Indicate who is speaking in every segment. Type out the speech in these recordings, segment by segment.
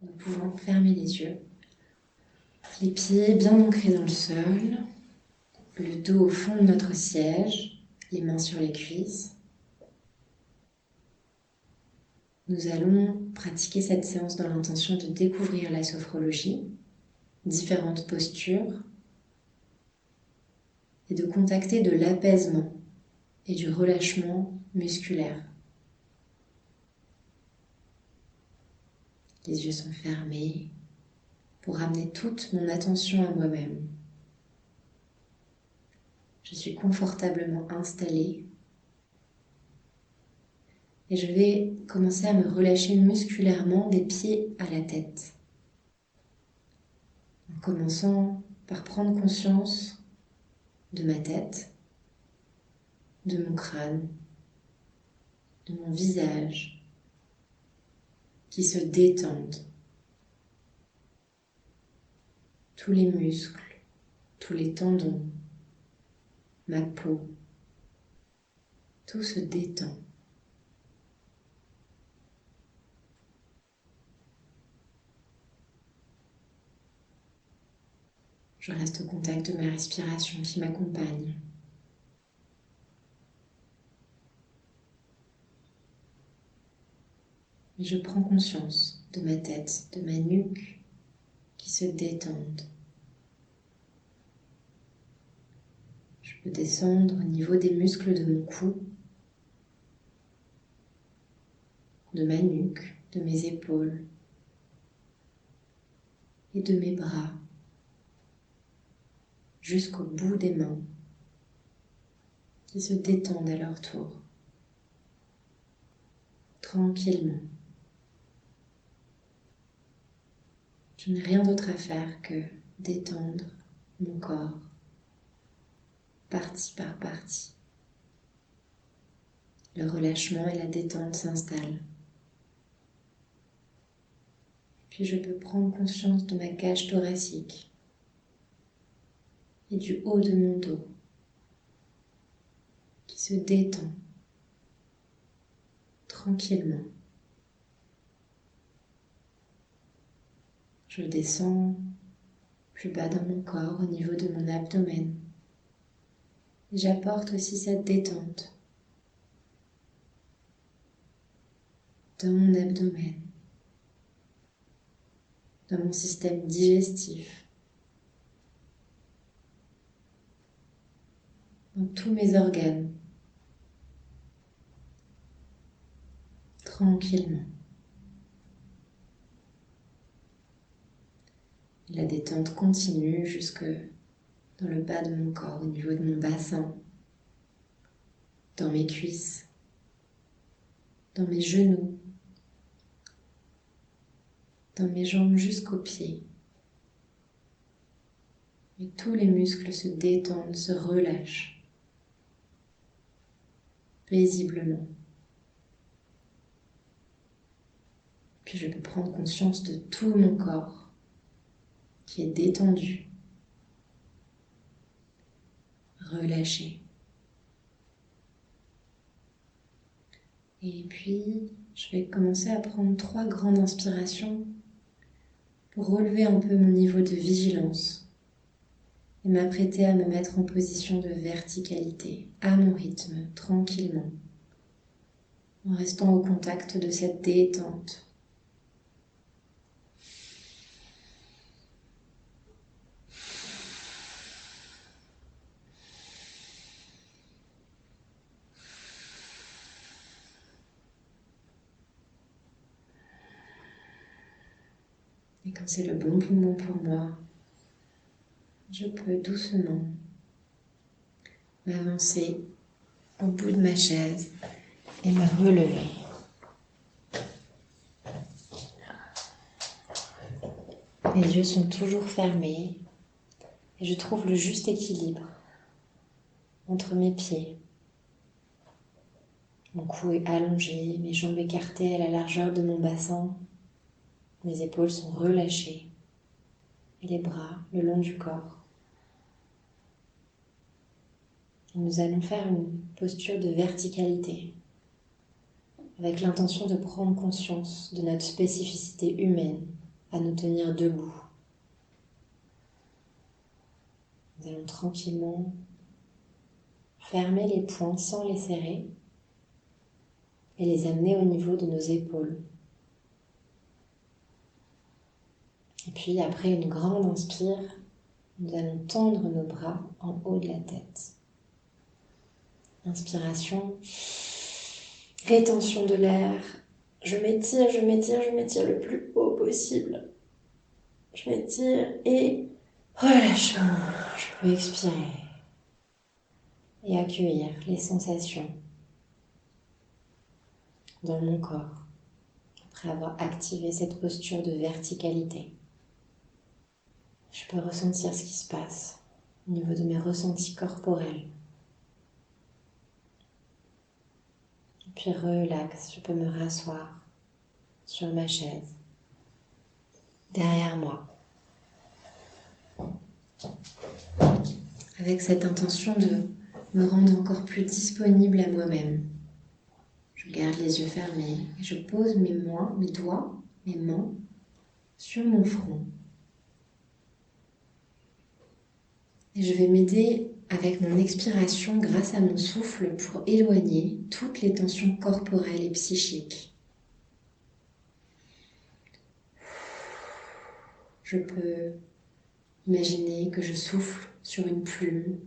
Speaker 1: Nous pouvons fermer les yeux. Les pieds bien ancrés dans le sol, le dos au fond de notre siège, les mains sur les cuisses. Nous allons pratiquer cette séance dans l'intention de découvrir la sophrologie, différentes postures, et de contacter de l'apaisement et du relâchement musculaire. Les yeux sont fermés pour ramener toute mon attention à moi-même. Je suis confortablement installée et je vais commencer à me relâcher musculairement des pieds à la tête. En commençant par prendre conscience de ma tête, de mon crâne, de mon visage qui se détendent. Tous les muscles, tous les tendons, ma peau, tout se détend. Je reste au contact de ma respiration qui m'accompagne. Et je prends conscience de ma tête, de ma nuque qui se détendent. Je peux descendre au niveau des muscles de mon cou, de ma nuque, de mes épaules et de mes bras jusqu'au bout des mains qui se détendent à leur tour, tranquillement. Je n'ai rien d'autre à faire que détendre mon corps, partie par partie. Le relâchement et la détente s'installent. Puis je peux prendre conscience de ma cage thoracique et du haut de mon dos qui se détend tranquillement. Je descends plus bas dans mon corps au niveau de mon abdomen. Et j'apporte aussi cette détente dans mon abdomen, dans mon système digestif, dans tous mes organes, tranquillement. La détente continue jusque dans le bas de mon corps, au niveau de mon bassin, dans mes cuisses, dans mes genoux, dans mes jambes jusqu'aux pieds. Et tous les muscles se détendent, se relâchent paisiblement. Puis je peux prendre conscience de tout mon corps qui est détendu, relâché. Et puis, je vais commencer à prendre 3 grandes inspirations pour relever un peu mon niveau de vigilance et m'apprêter à me mettre en position de verticalité, à mon rythme, tranquillement, en restant au contact de cette détente. Et quand c'est le bon moment pour moi, je peux doucement m'avancer au bout de ma chaise et me relever. Les yeux sont toujours fermés et je trouve le juste équilibre entre mes pieds. Mon cou est allongé, mes jambes écartées à la largeur de mon bassin, mes épaules sont relâchées et les bras le long du corps. Et nous allons faire une posture de verticalité avec l'intention de prendre conscience de notre spécificité humaine à nous tenir debout. Nous allons tranquillement fermer les poings sans les serrer et les amener au niveau de nos épaules. Et puis après une grande inspire, nous allons tendre nos bras en haut de la tête. Inspiration, rétention de l'air. Je m'étire, je m'étire, je m'étire le plus haut possible. Je m'étire et relâche. Je peux expirer et accueillir les sensations dans mon corps après avoir activé cette posture de verticalité. Je peux ressentir ce qui se passe au niveau de mes ressentis corporels. Et puis relax, je peux me rasseoir sur ma chaise, derrière moi. Avec cette intention de me rendre encore plus disponible à moi-même. Je garde les yeux fermés et je pose mes doigts, mes mains sur mon front. Et je vais m'aider avec mon expiration grâce à mon souffle pour éloigner toutes les tensions corporelles et psychiques. Je peux imaginer que je souffle sur une plume,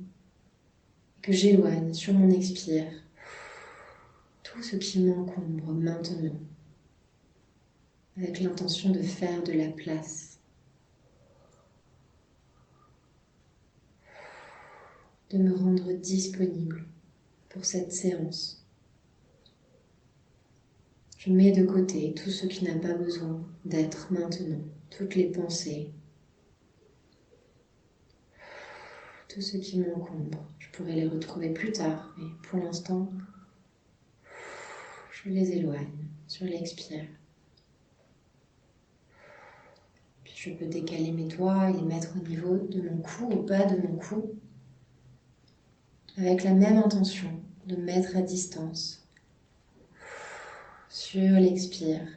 Speaker 1: que j'éloigne sur mon expire tout ce qui m'encombre maintenant, avec l'intention de faire de la place, de me rendre disponible pour cette séance. Je mets de côté tout ce qui n'a pas besoin d'être maintenant, toutes les pensées, tout ce qui m'encombre. Je pourrais les retrouver plus tard, mais pour l'instant, je les éloigne sur l'expire. Puis je peux décaler mes doigts et les mettre au niveau de mon cou, au bas de mon cou, avec la même intention de me mettre à distance. Sur l'expire,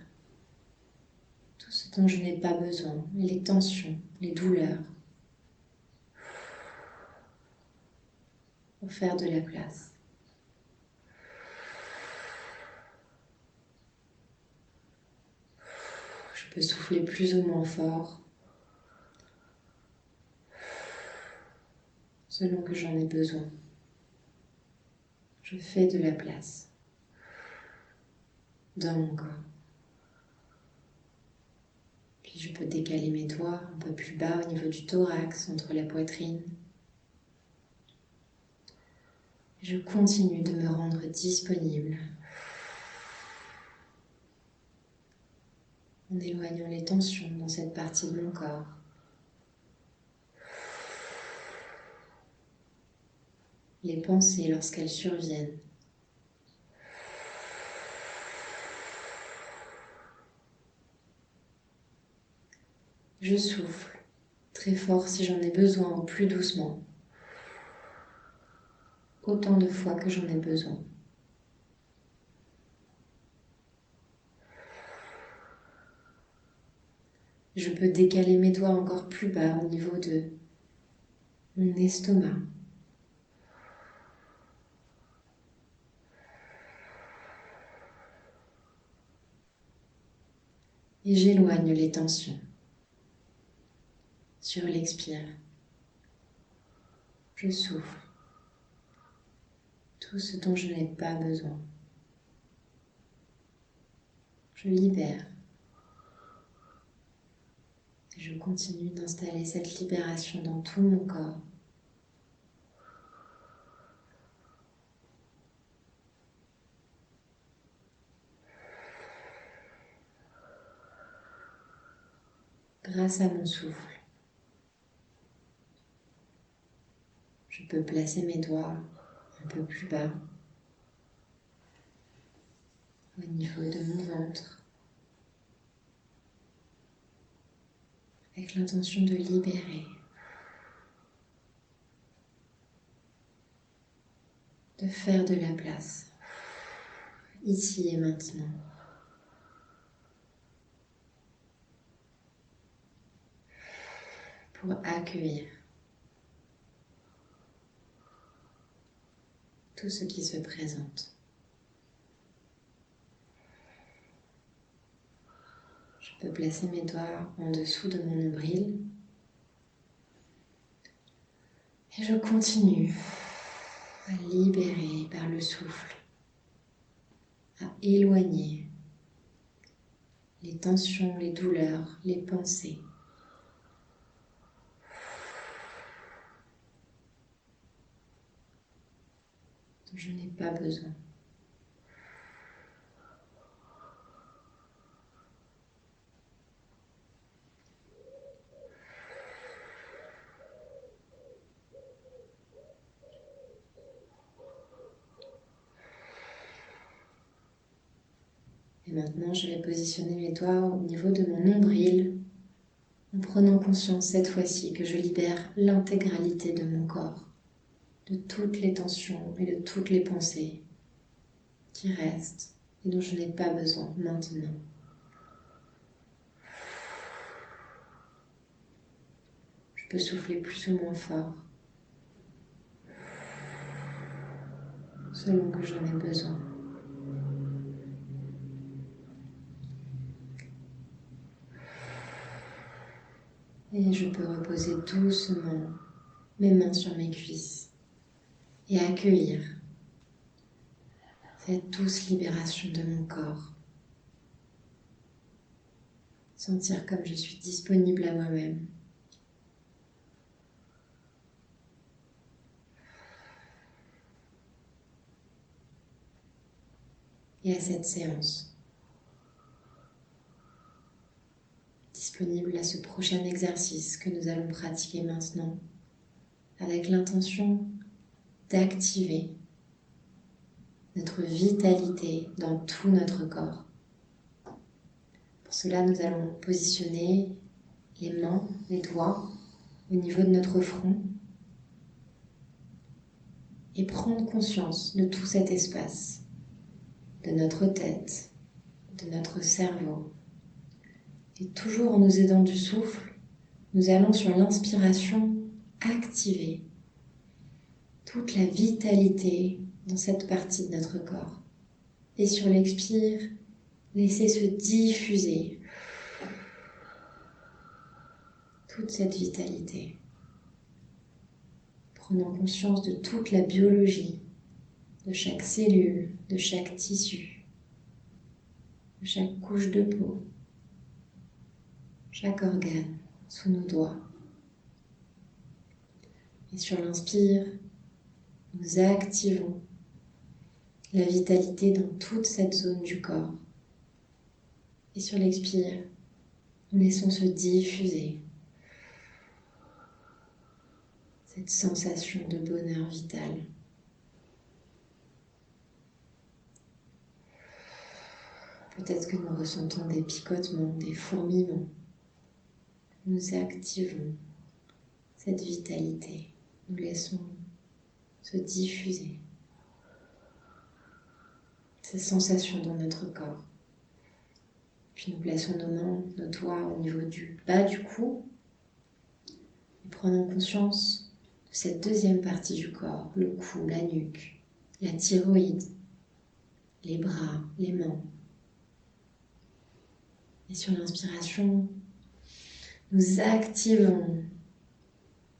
Speaker 1: tout ce dont je n'ai pas besoin, les tensions, les douleurs, pour faire de la place. Je peux souffler plus ou moins fort, selon que j'en ai besoin. Je fais de la place dans mon corps. Puis je peux décaler mes doigts un peu plus bas au niveau du thorax, entre la poitrine. Je continue de me rendre disponible en éloignant les tensions dans cette partie de mon corps. Les pensées lorsqu'elles surviennent. Je souffle très fort si j'en ai besoin ou plus doucement. Autant de fois que j'en ai besoin. Je peux décaler mes doigts encore plus bas au niveau de mon estomac. Et j'éloigne les tensions. Sur l'expire, je souffle tout ce dont je n'ai pas besoin. Je libère. Et je continue d'installer cette libération dans tout mon corps. Grâce à mon souffle, je peux placer mes doigts un peu plus bas, au niveau de mon ventre, avec l'intention de libérer, de faire de la place, ici et maintenant. pour accueillir tout ce qui se présente. Je peux placer mes doigts en dessous de mon nombril et je continue à libérer par le souffle, à éloigner les tensions, les douleurs, les pensées. Dont je n'ai pas besoin. Et maintenant, je vais positionner mes doigts au niveau de mon nombril en prenant conscience cette fois-ci que je libère l'intégralité de mon corps, de toutes les tensions et de toutes les pensées qui restent et dont je n'ai pas besoin maintenant. Je peux souffler plus ou moins fort, selon que j'en ai besoin. Et je peux reposer doucement mes mains sur mes cuisses et accueillir cette douce libération de mon corps. Sentir comme je suis disponible à moi-même. Et à cette séance. Disponible à ce prochain exercice que nous allons pratiquer maintenant avec l'intention d'activer notre vitalité dans tout notre corps. Pour cela, nous allons positionner les mains, les doigts au niveau de notre front et prendre conscience de tout cet espace, de notre tête, de notre cerveau. Et toujours en nous aidant du souffle, nous allons sur l'inspiration activer toute la vitalité dans cette partie de notre corps. Et sur l'expire, laisser se diffuser toute cette vitalité. Prenant conscience de toute la biologie, de chaque cellule, de chaque tissu, de chaque couche de peau, chaque organe sous nos doigts. Et sur l'inspire, nous activons la vitalité dans toute cette zone du corps. Et sur l'expire, nous laissons se diffuser cette sensation de bonheur vital. Peut-être que nous ressentons des picotements, des fourmillements. Nous activons cette vitalité. Nous laissons se diffuser ces sensations dans notre corps. Puis nous plaçons nos mains, nos doigts au niveau du bas du cou et prenons conscience de cette deuxième partie du corps, le cou, la nuque, la thyroïde, les bras, les mains. Et sur l'inspiration, nous activons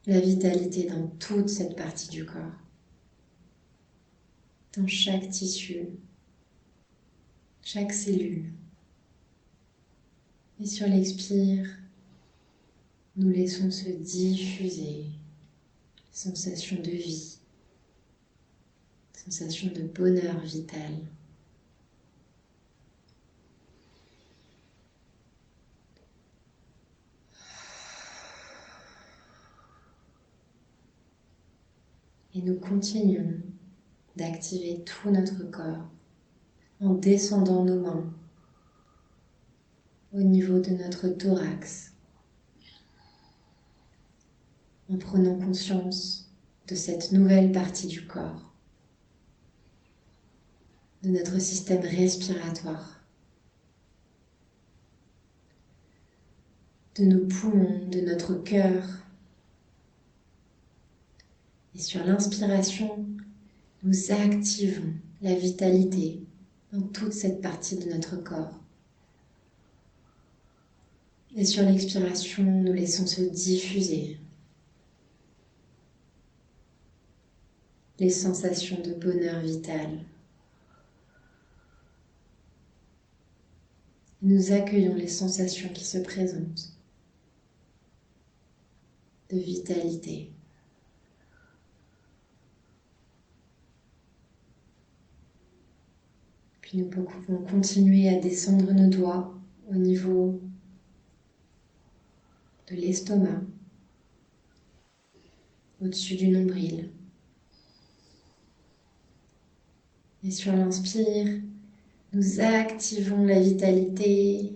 Speaker 1: la vitalité dans toute cette partie du corps, dans chaque tissu, chaque cellule. Et sur l'expire, nous laissons se diffuser sensation de vie, sensation de bonheur vital. Et nous continuons d'activer tout notre corps en descendant nos mains au niveau de notre thorax, en prenant conscience de cette nouvelle partie du corps, de notre système respiratoire, de nos poumons, de notre cœur, Et sur l'inspiration, nous activons la vitalité dans toute cette partie de notre corps. Et sur l'expiration, nous laissons se diffuser les sensations de bonheur vital. Nous accueillons les sensations qui se présentent de vitalité. Puis nous pouvons continuer à descendre nos doigts au niveau de l'estomac, au-dessus du nombril. Et sur l'inspire, nous activons la vitalité.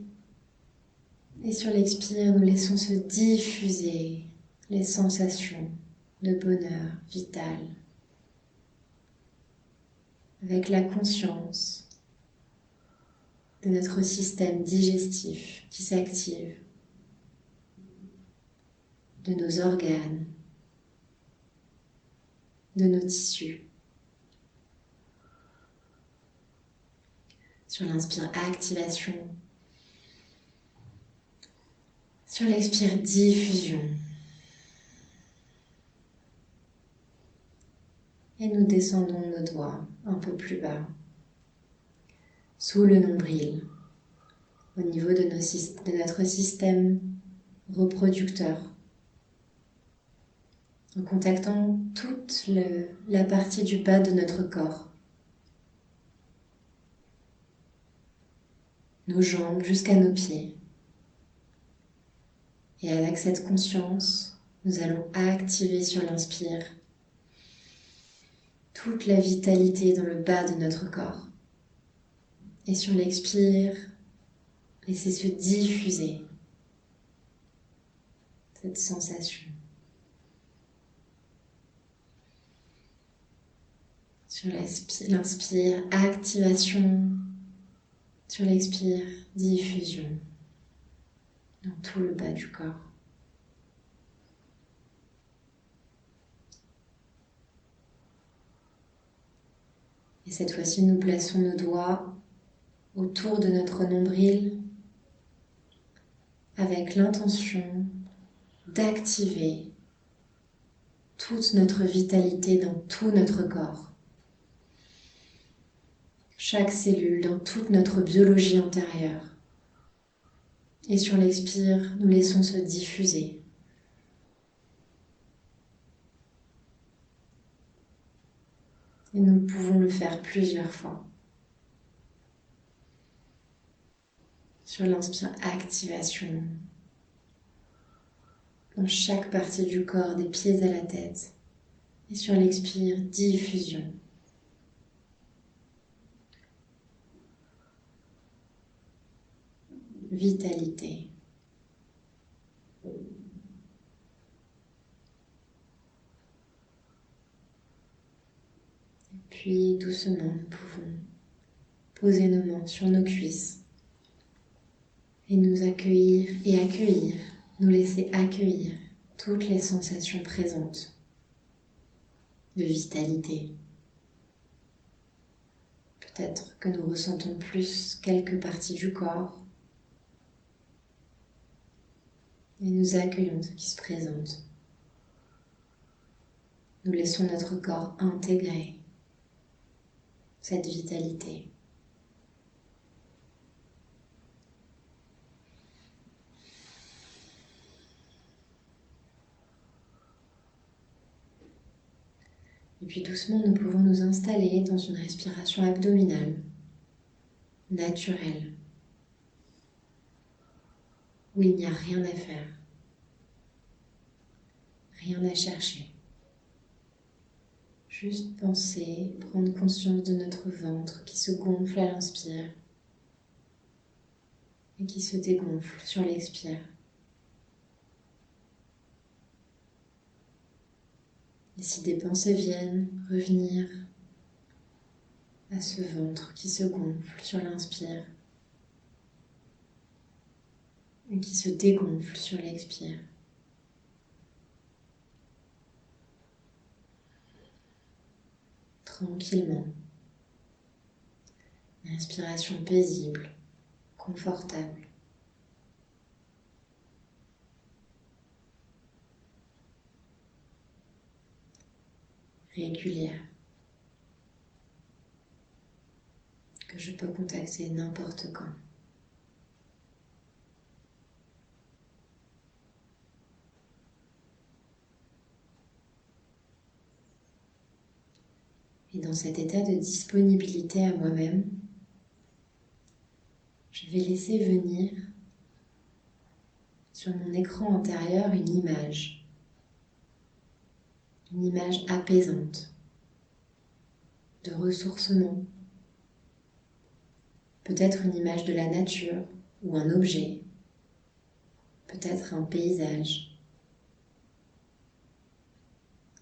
Speaker 1: Et sur l'expire, nous laissons se diffuser les sensations de bonheur vital. Avec la conscience de notre système digestif qui s'active, de nos organes, de nos tissus. Sur l'inspire, activation. Sur l'expire, diffusion. Et nous descendons nos doigts un peu plus bas, sous le nombril, au niveau de notre système reproducteur, en contactant toute la partie du bas de notre corps, nos jambes jusqu'à nos pieds. Et avec cette conscience, nous allons activer sur l'inspire toute la vitalité dans le bas de notre corps. Et sur l'expire, laissez se diffuser cette sensation. Sur l'inspire, activation. Sur l'expire, diffusion dans tout le bas du corps. Et cette fois-ci, nous plaçons nos doigts autour de notre nombril avec l'intention d'activer toute notre vitalité dans tout notre corps. Chaque cellule dans toute notre biologie intérieure. Et sur l'expire, nous laissons se diffuser. Et nous pouvons le faire plusieurs fois. Sur l'inspire, activation. Dans chaque partie du corps, des pieds à la tête. Et sur l'expire, diffusion. Vitalité. Puis doucement, nous pouvons poser nos mains sur nos cuisses et nous accueillir et accueillir, nous laisser accueillir toutes les sensations présentes de vitalité. Peut-être que nous ressentons plus quelques parties du corps et nous accueillons ce qui se présente. Nous laissons notre corps intégrer cette vitalité. Et puis doucement, nous pouvons nous installer dans une respiration abdominale, naturelle, où il n'y a rien à faire, rien à chercher. Juste penser, prendre conscience de notre ventre qui se gonfle à l'inspire et qui se dégonfle sur l'expire. Et si des pensées viennent, revenir à ce ventre qui se gonfle sur l'inspire et qui se dégonfle sur l'expire. tranquillement. Une respiration paisible, confortable. Régulière. Que je peux contacter n'importe quand. Et dans cet état de disponibilité à moi-même, je vais laisser venir sur mon écran intérieur une image apaisante, de ressourcement, peut-être une image de la nature ou un objet, peut-être un paysage,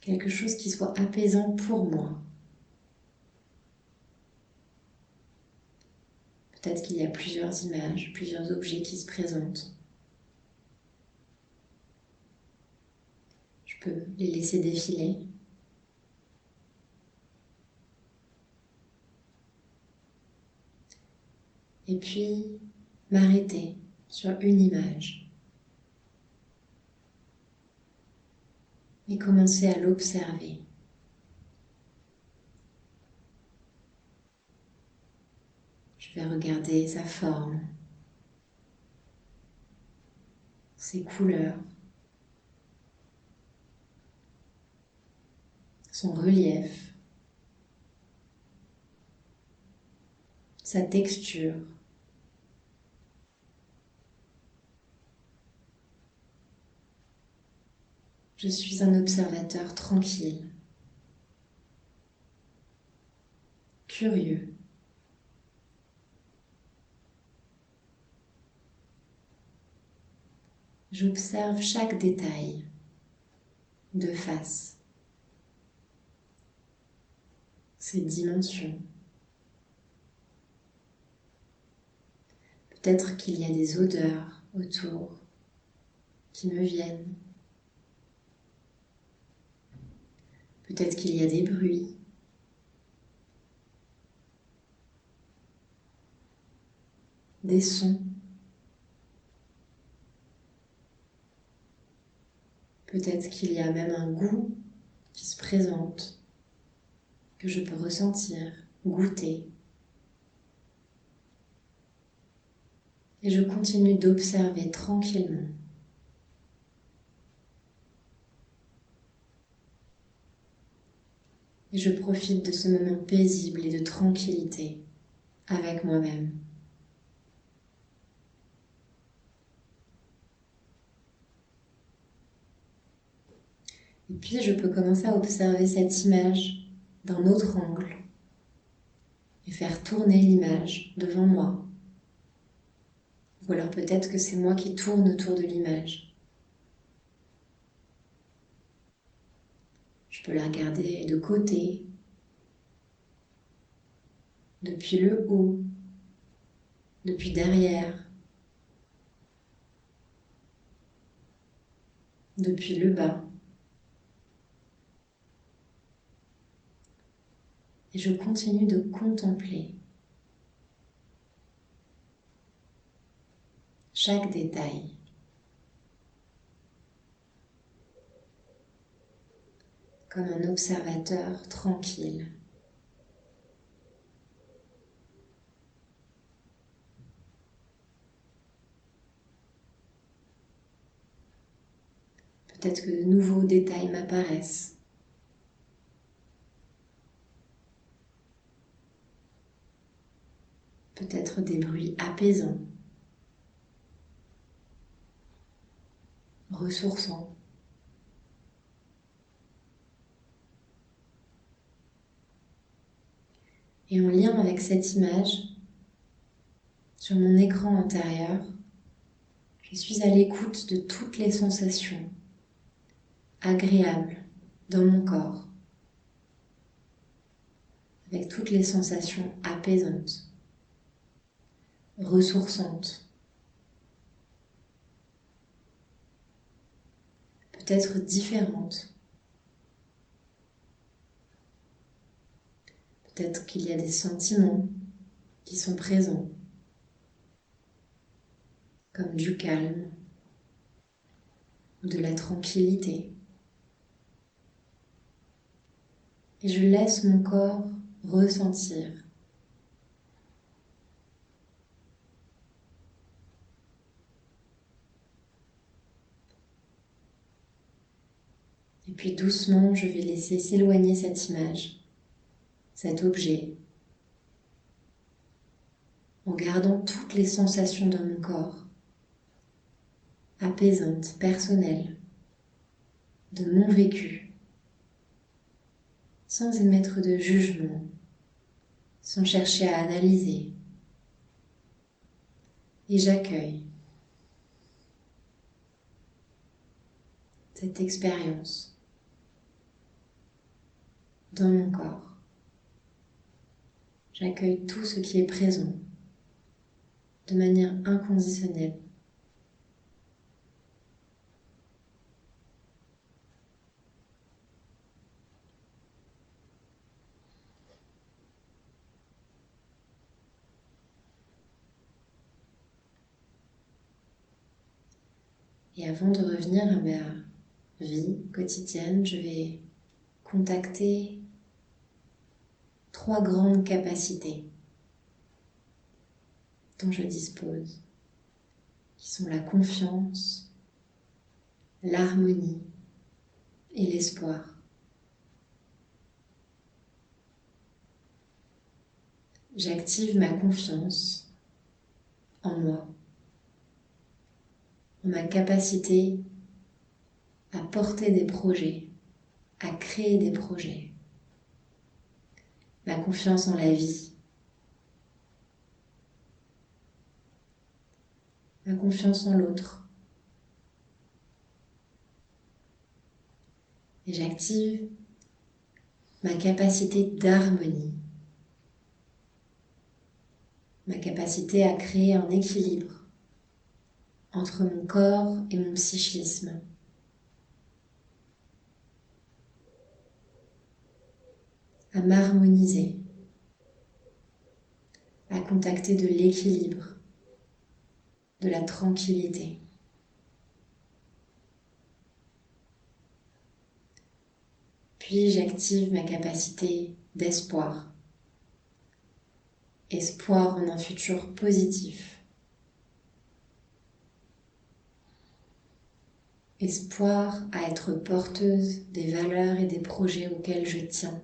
Speaker 1: quelque chose qui soit apaisant pour moi. Peut-être qu'il y a plusieurs images, plusieurs objets qui se présentent. Je peux les laisser défiler. Et puis m'arrêter sur une image et commencer à l'observer. Je vais regarder sa forme, ses couleurs, son relief, sa texture. Je suis un observateur tranquille, curieux. J'observe chaque détail de face, ses dimensions. Peut-être qu'il y a des odeurs autour qui me viennent. Peut-être qu'il y a des bruits. Des sons. Peut-être qu'il y a même un goût qui se présente, que je peux ressentir, goûter. Et je continue d'observer tranquillement. Et je profite de ce moment paisible et de tranquillité avec moi-même. Et puis je peux commencer à observer cette image d'un autre angle et faire tourner l'image devant moi. Ou alors peut-être que c'est moi qui tourne autour de l'image. Je peux la regarder de côté, depuis le haut, depuis derrière, depuis le bas. Et je continue de contempler chaque détail. Comme un observateur tranquille. Peut-être que de nouveaux détails m'apparaissent. Peut-être des bruits apaisants, ressourçants. Et en lien avec cette image, sur mon écran intérieur, je suis à l'écoute de toutes les sensations agréables dans mon corps, avec toutes les sensations apaisantes, ressourçantes, peut-être différentes. Peut-être qu'il y a des sentiments qui sont présents, comme du calme ou de la tranquillité. Et je laisse mon corps ressentir. Et puis doucement, je vais laisser s'éloigner cette image, cet objet, en gardant toutes les sensations dans mon corps, apaisantes, personnelles, de mon vécu, sans émettre de jugement, sans chercher à analyser. Et j'accueille cette expérience dans mon corps. J'accueille tout ce qui est présent de manière inconditionnelle. Et avant de revenir à ma vie quotidienne, je vais contacter 3 grandes capacités dont je dispose, qui sont la confiance, l'harmonie et l'espoir. J'active ma confiance en moi, en ma capacité à porter des projets, à créer des projets. Ma confiance en la vie, ma confiance en l'autre. Et j'active ma capacité d'harmonie, ma capacité à créer un équilibre entre mon corps et mon psychisme. À m'harmoniser, à contacter de l'équilibre, de la tranquillité. Puis j'active ma capacité d'espoir. Espoir en un futur positif. Espoir à être porteuse des valeurs et des projets auxquels je tiens.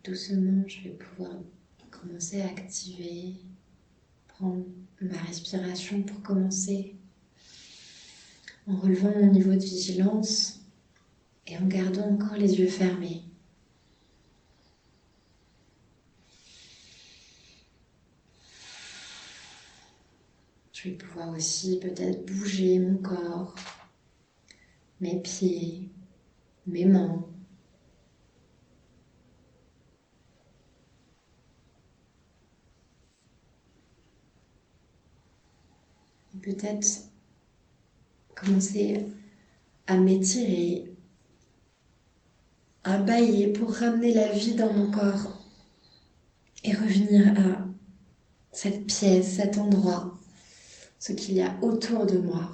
Speaker 1: Doucement, je vais pouvoir commencer à activer, prendre ma respiration pour commencer, en relevant mon niveau de vigilance et en gardant encore les yeux fermés. Je vais pouvoir aussi peut-être bouger mon corps, mes pieds, mes mains. Et peut-être commencer à m'étirer, à bâiller pour ramener la vie dans mon corps et revenir à cette pièce, cet endroit, ce qu'il y a autour de moi.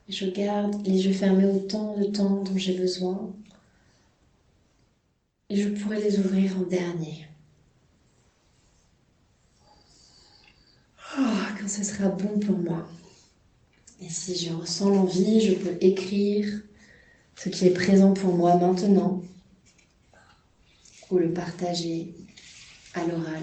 Speaker 1: Je garde les yeux fermés autant de temps dont j'ai besoin et je pourrai les ouvrir en dernier. Quand ce sera bon pour moi. Et si je ressens l'envie, je peux écrire ce qui est présent pour moi maintenant ou le partager à l'oral.